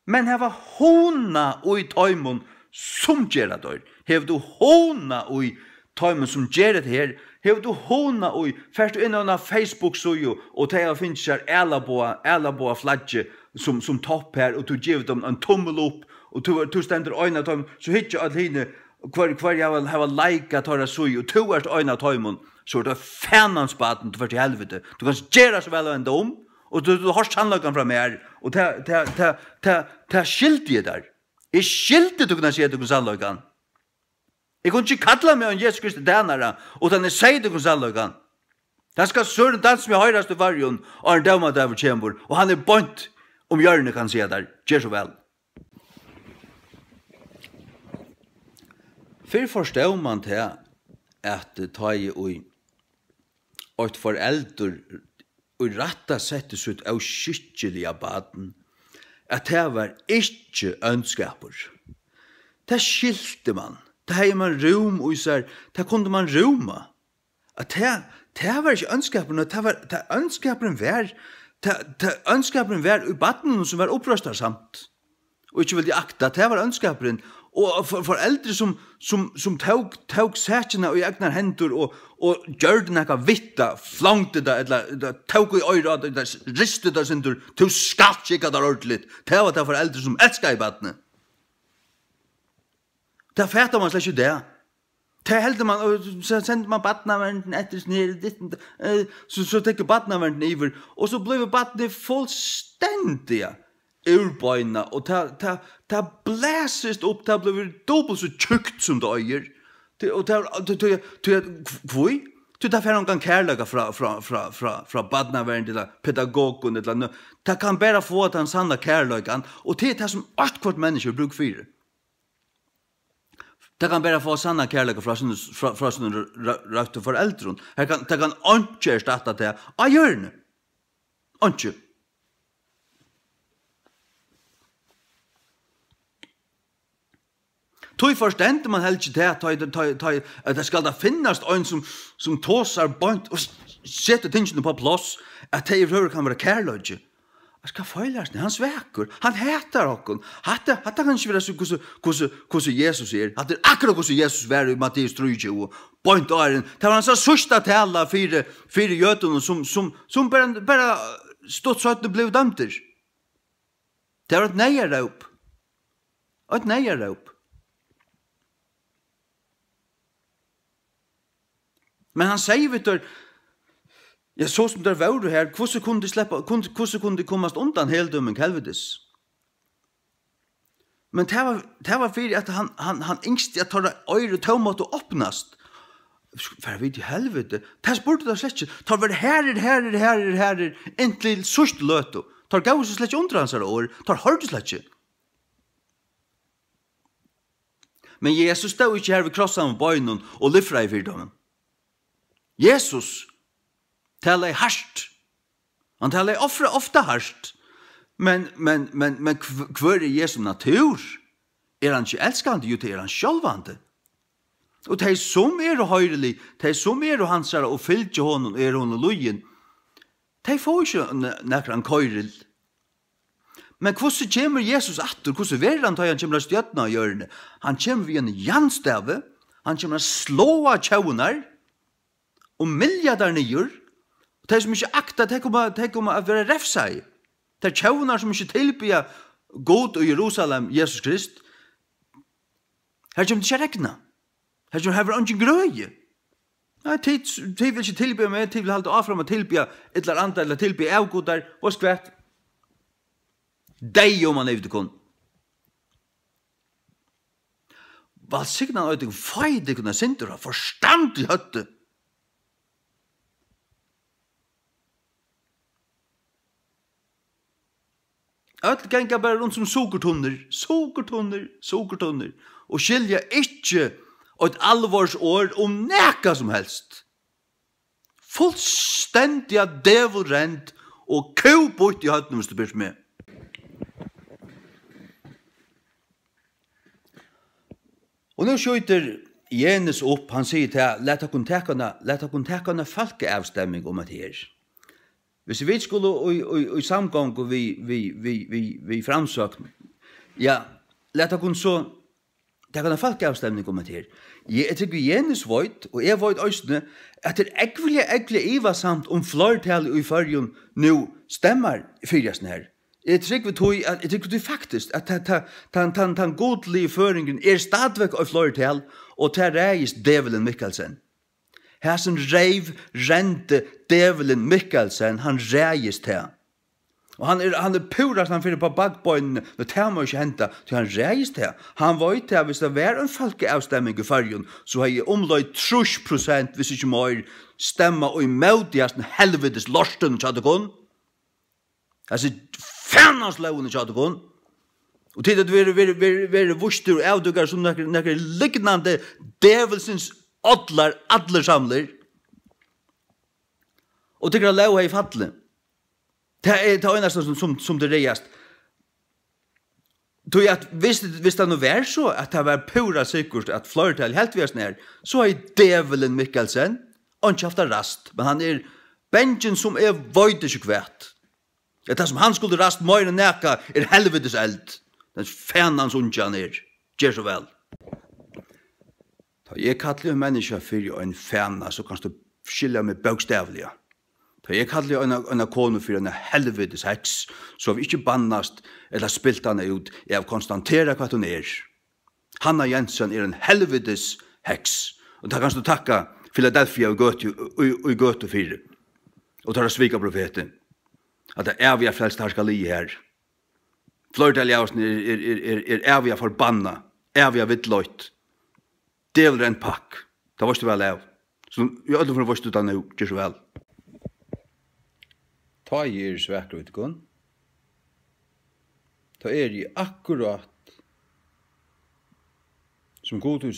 men heva hona ui tøymon som gjerra der. Hev du hona ui tøymon som gjerra det her, hev du hona ui, fyrst du innan av Facebook-sujo, og ta finnes her elaboa flagge som topp her, og du gjev dem en tommel opp, og du stender øyna tøymon, så hitje at hine, hver jeg hava leika tøyra sujo, og du er øyna tøymon, så er det fænansbaten til helvete. Du kan gjerra så vel og enda og du har sannløkken fra meg, og ta skilte jeg der. Jeg skilte du kunne si at du kunne sannløkken. Jeg kunne ikke kalla meg om Jesus Kristi dænare, og den sier du kunne sannløkken. Den skal søren dans med høyraste varjon, og han dømmer der for kjembor, og han bønt om hjørnet kan si der. Gjør så vel. For forstår man til at ta i og et forelder og ratta settes ut av skykkelige baden, at det var ikke ønskapur. Det skilte man. Det hei man rom og især, det kunne man roma. At det var ikke ønskapur, det ønskapur var i baden som var opprøstar samt. Og ikke veldig akta, det var ønskapur. Og foreldre som tog sætjene i egnar hendur og gjør det nekka vitta, flangte det, eller tog i øyra, ristet det sindur, til skatt kikka der ordentligt. Det var det foreldre som elskar i badne. Det fæta man slett ikke det. Det heldur man, så sender man badnaverden etter snir, så tekker badnaverden iver, og så blir badne fullstendige urbøyna, og ta blæsist opp, ta blir dobbelt så tjukt som det øyer. Og kvoi? Ta fer noen kærlega fra badnaverden til pedagogen, ta kan bare få den sanna kærlegan, og det er det som akkurat mennesker bruk fyrir. Ta kan bare få sanna kærlega fra sånne røyte foreldron. Ta kan ikke erstatta det av hjørne. Ikke. Tøy forstender man heller ikke at det skal da finnes en som tåsar bønt og setter tingene på plass, at det i røyre kan være kærløyge. Jeg skal feilast, han svekker, han heter okken. Hatta kan ikke være hvordan Jesus er. Hatta er akkurat hvordan Jesus var i Matteus 23, bønt åren. Det var hans sørste tala fire jøtene som bare stått så at det ble dømter. Det var et neierrøp. Et neierrøp. Men han sier, vet du, så som der var du her, hvordan kunne de kommast undan heldømmen helvedes? Men det var fyrir at han yngste at tar øyre tog måtte åpnast. For vi til helvete, det spurte da slett ikke, tar var herrer, inntil sørste løto. Tar gav seg slett ikke under hans år, tar hørte slett ikke. Men Jesus stod ikke her ved krossan av bøynen og lyfra i fyrdommen. Jesus talar harst. Han talar ofta harst. Men hver er Jesu natur? Er han ikke elskande? Jo, det er han sjølvande. Og det som høyrelig, det som hansara og fylgje honom, hon og lojen, det får ikke nekran køyrel. Men hvordan kommer Jesus atter? Hvordan er han tar han kommer av stjøtna og hjørne? Han kommer via en janstave, han kommer av slåa tjaunar, og milliardar nyer, de som ikke akta, de kommer å være refsa i. De tjaunar som ikke tilbyr god og Jerusalem, Jesus Krist, her kommer det ikke regna. Her kommer det ikke grøye. De vil ikke tilbyr meg, de vil halte av frem og tilbyr et eller annet, eller tilbyr avgodar, og skvett. Dei om man evde kun. Vad signar ut feide kunna sintra forstand i hötte. Öll ganga bara rundt som sugertunner, og skilja ikkje et alvorsord om neka som helst. Fullstendiga devilrent og kubut i høtten, hvis du bryr med. Og nå skjøyter Jenes opp, han sier til, let okon tekana falkeavstemming om at her. Hvis vi skulle i samgang vi framsøkn, ja, let okon så tekana falkeavstemming om at her. Jeg tykker Jenes void, og jeg void òsne, at det egentlig ivasamt om flertall i fyrjun nå stemmer fyrjasen her. Jeg tykker faktisk at den godlige føringen stadigvæk av flertall, og til reis Develen Mikkelsen. Hersen rente Develen Mikkelsen, han reis til. Og han purast han fyrir på bakbøynene, det tar man ikke henta, til han reis til. Han vet til at hvis det var en folkeavstemming i fyrjun, så har jeg omløy 30%, hvis ikke må stemma og imodiast helvetes lorsten tjadekon. Altså, fannansløvene tjadekon. Og til at vi vurstur og avdugar som nekker liknande djevelsens adler samler. Og tykker at lov er i fattelig. Det er eneste som det reiast. Tog at hvis det nå var så at det var pura sikkert at flertall helt vi er snær, så er Develen Mikkelsen og han kjafta rast. Men han er benjen som void ikke kvært. Det som han skulle rast mer enn neka helvetes eld. Den fennans undjan gjør så vel. Da jeg kallar menneska for en fenna, så kan du skilja meg bokstavliga. Da jeg kallar en konu for en helvetes heks, så vi ikke bannast eller spilt henne ut, jeg konstaterer hva hun Hanna Jensen en helvetes heks. Og da kan du takka Philadelphia og Gøtu 4. Og tar svika profeten. At det vi har frelst her skal li her. Flertall av oss vi har forbanna, vi har vittløyt. Djevel en pakk. Det var vel av. Så vi alle for å varst ut av nå, gjør så vel. Ta i svekker ut gunn. Ta i akkurat som god du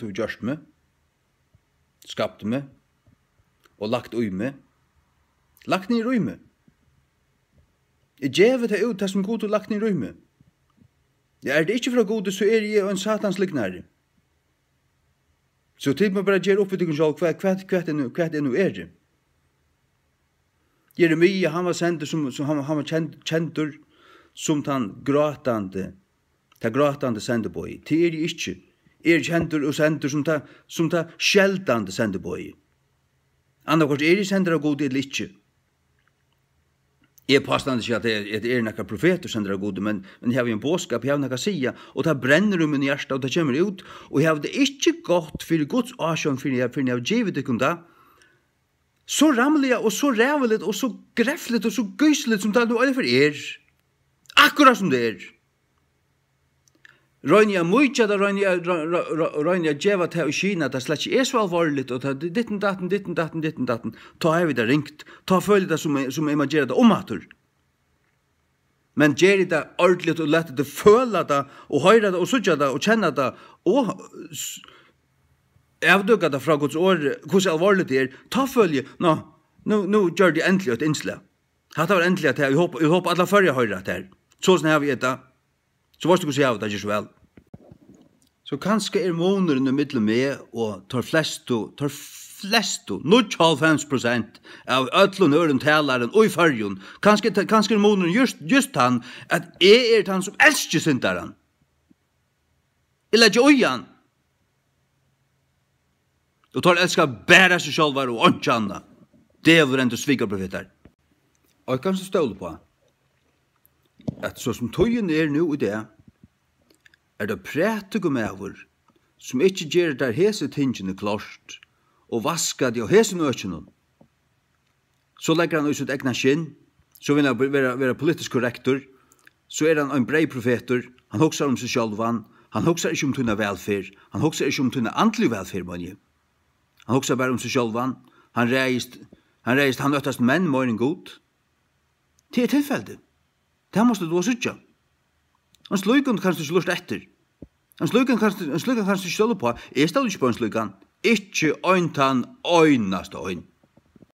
gjørst med, skapte med, og lagt ui med, lagt ned ui med. Jeg gjevet det ut det som god du lagt ned ui med. Ja, det ikke fra god, så jeg en satans liknare. Så til meg bare gjør opp i deg selv, hva det nå det? Jeremia, han var sendt han var kjentur som den gråtande sendeboi. Det det ikke. Kjentur og sendur som ta skjeldande sendeboi. Annarkort sender av god eller ikke. Jeg påstår ikke at det nekka profeter sender av god, men jeg har en båskap, jeg har nekka sia, og det brenner min hjärsta, og det kommer ut, og jeg har det ikke gått for Guds asjon, for jeg har givet det kunda, så ramliga, og så ræveligt, og så greffligt, og så gøysligt som det er for Akkurat som det Røynia mykja, da røynia djeva til i Kina, det slett ikke så alvorligt, og ditten datten, ta har vi det ringt, ta følge det som jeg gjør det omatur. Men gjør det ordentligt, og lette det føle det, og høyre det, og sutja det, og kjenne det, og avdøkka det fra Guds år, hvordan alvorligt det ta følge, nå gjør det endelig et innslag. Hatt var endelig at jeg håper alle førje høyre det her. Sånn har vi det. Så varst du ikke si av det, ikke så vel. Så kanskje måneden i middel med, og tar flestu, 95% av ødlun øren talaren og i fyrjun, kanskje måneden just han, at jeg han som elsker syndaren. Eller ikke ojan. Og tar elskar bæra seg sjálvar og åndjanna. Det er enn du sviker profeter. Og jeg kan ståle på at så som tøyen nå i det, det prætige mever som ikke gjør der hese tingene klart, og vaska de og hese nøkene. Så legger han ut sitt egna skinn, så vil han være politisk korrektor, så han en brei profeter, han hoksar om seg sjálvan, han hoksar ikke om tunna velferd, han hoksar ikke om tunna antlig velferd, man. Han hoksar bare om seg sjálvan, han øttast menn more enn god. Det tilfeldet. Det måste du også Han slukan kanst du ikke lust etter. Han slukan kanst du ikke ståle på. Jeg ståle ikke på en slukan. Ikke øyntan øynast øyn.